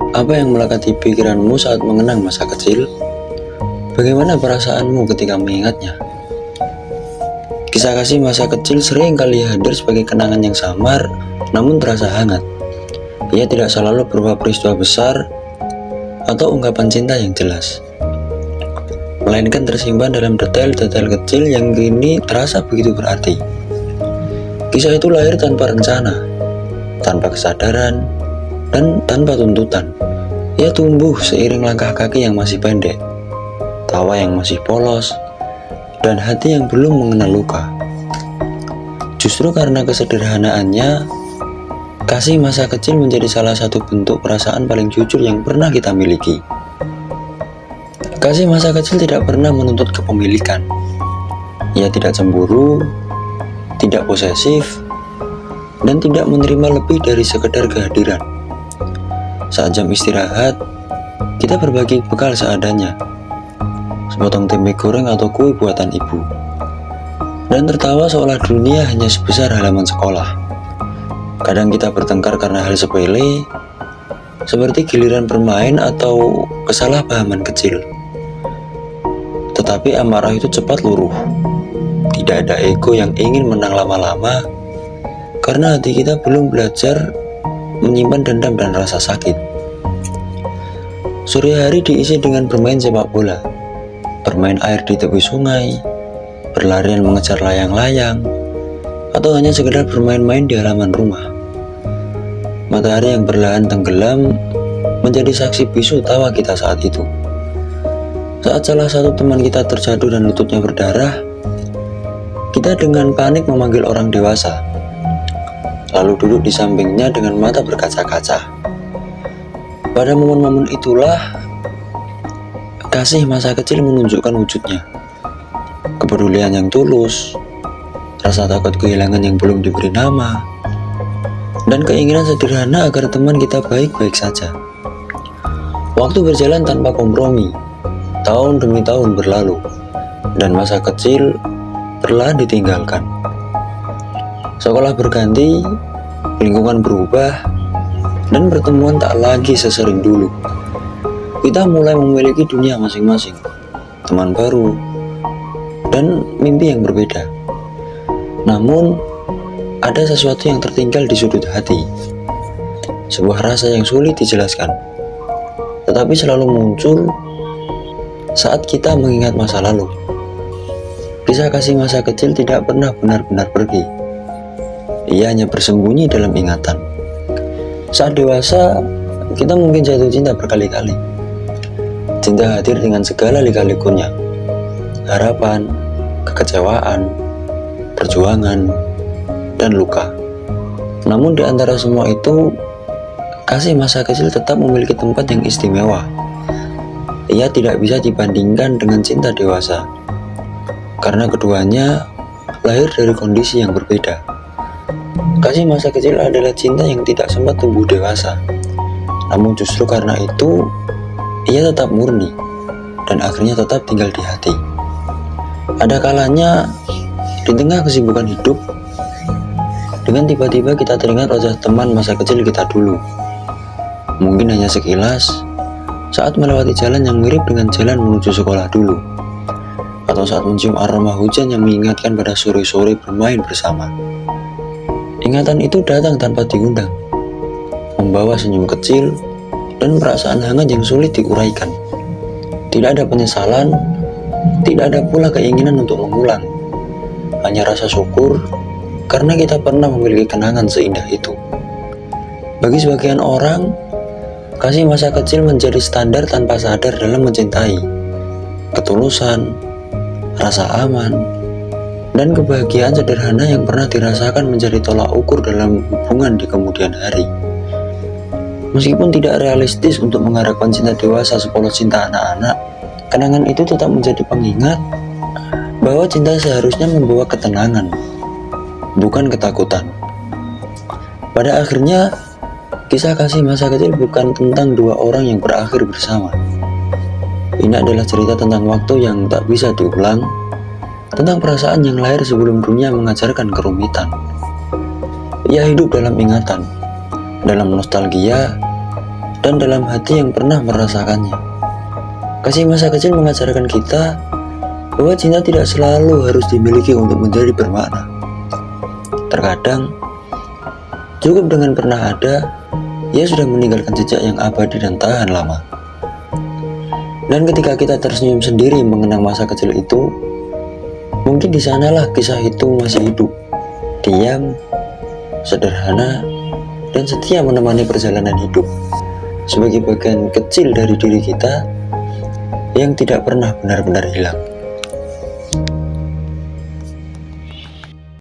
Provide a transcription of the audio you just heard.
Apa yang melekati pikiranmu saat mengenang masa kecil? Bagaimana perasaanmu ketika mengingatnya? Kisah kasih masa kecil sering kali hadir sebagai kenangan yang samar, namun terasa hangat. Ia tidak selalu berupa peristiwa besar atau ungkapan cinta yang jelas, melainkan tersimpan dalam detail-detail kecil yang kini terasa begitu berarti. Kisah itu lahir tanpa rencana, tanpa kesadaran, dan tanpa tuntutan. Ia tumbuh seiring langkah kaki yang masih pendek, tawa yang masih polos, dan hati yang belum mengenal luka. Justru karena kesederhanaannya, kasih masa kecil menjadi salah satu bentuk perasaan paling jujur yang pernah kita miliki. Kasih masa kecil tidak pernah menuntut kepemilikan. Ia tidak cemburu, tidak posesif, dan tidak menerima lebih dari sekedar kehadiran. Saat jam istirahat, kita berbagi bekal seadanya, sepotong tempe goreng atau kue buatan ibu, dan tertawa seolah dunia hanya sebesar halaman sekolah. Kadang kita bertengkar karena hal sepele, seperti giliran bermain atau kesalahpahaman kecil. Tetapi amarah itu cepat luruh. Tidak ada ego yang ingin menang lama-lama, karena hati kita belum belajar menyimpan dendam dan rasa sakit. Sore hari diisi dengan bermain sepak bola, bermain air di tepi sungai, berlarian mengejar layang-layang, atau hanya sekedar bermain-main di halaman rumah. Matahari yang perlahan tenggelam menjadi saksi bisu tawa kita saat itu. Saat salah satu teman kita terjatuh dan lututnya berdarah, kita dengan panik memanggil orang dewasa, lalu duduk di sampingnya dengan mata berkaca-kaca. Pada momen-momen itulah kasih masa kecil menunjukkan wujudnya. Kepedulian yang tulus, rasa takut kehilangan yang belum diberi nama, dan keinginan sederhana agar teman kita baik-baik saja. Waktu berjalan tanpa kompromi, tahun demi tahun berlalu, dan masa kecil perlahan ditinggalkan. Sekolah berganti, lingkungan berubah, dan pertemuan tak lagi sesering dulu. Kita mulai memiliki dunia masing-masing, teman baru, dan mimpi yang berbeda. Namun, ada sesuatu yang tertinggal di sudut hati. Sebuah rasa yang sulit dijelaskan, tetapi selalu muncul saat kita mengingat masa lalu. Kisah kasih masa kecil tidak pernah benar-benar pergi. Ia hanya bersembunyi dalam ingatan. Saat dewasa, kita mungkin jatuh cinta berkali-kali. Cinta hadir dengan segala lika-likunya, harapan, kekecewaan, perjuangan, dan luka. Namun di antara semua itu, kasih masa kecil tetap memiliki tempat yang istimewa. Ia tidak bisa dibandingkan dengan cinta dewasa, karena keduanya lahir dari kondisi yang berbeda. Kasih masa kecil adalah cinta yang tidak sempat tumbuh dewasa, namun justru karena itu, ia tetap murni, dan akhirnya tetap tinggal di hati. Ada kalanya, di tengah kesibukan hidup, dengan tiba-tiba kita teringat wajah teman masa kecil kita dulu. Mungkin hanya sekilas, saat melewati jalan yang mirip dengan jalan menuju sekolah dulu, atau saat mencium aroma hujan yang mengingatkan pada sore-sore bermain bersama. Ingatan itu datang tanpa diundang, membawa senyum kecil dan perasaan hangat yang sulit diuraikan. Tidak ada penyesalan, tidak ada pula keinginan untuk mengulang. Hanya rasa syukur karena kita pernah memiliki kenangan seindah itu. Bagi sebagian orang, kasih masa kecil menjadi standar tanpa sadar dalam mencintai. Ketulusan, rasa aman, dan kebahagiaan sederhana yang pernah dirasakan menjadi tolak ukur dalam hubungan di kemudian hari. Meskipun tidak realistis untuk mengharapkan cinta dewasa sepolos cinta anak-anak, kenangan itu tetap menjadi pengingat bahwa cinta seharusnya membawa ketenangan, bukan ketakutan. Pada akhirnya, kisah kasih masa kecil bukan tentang dua orang yang berakhir bersama. Ini adalah cerita tentang waktu yang tak bisa diulang, tentang perasaan yang lahir sebelum dunia mengajarkan kerumitan. Ia hidup dalam ingatan, dalam nostalgia, dan dalam hati yang pernah merasakannya. Kasih masa kecil mengajarkan kita bahwa cinta tidak selalu harus dimiliki untuk menjadi bermakna. Terkadang, cukup dengan pernah ada, ia sudah meninggalkan jejak yang abadi dan tahan lama. Dan ketika kita tersenyum sendiri mengenang masa kecil itu, mungkin di sanalah kisah itu masih hidup, diam, sederhana, dan setia menemani perjalanan hidup sebagai bagian kecil dari diri kita yang tidak pernah benar-benar hilang.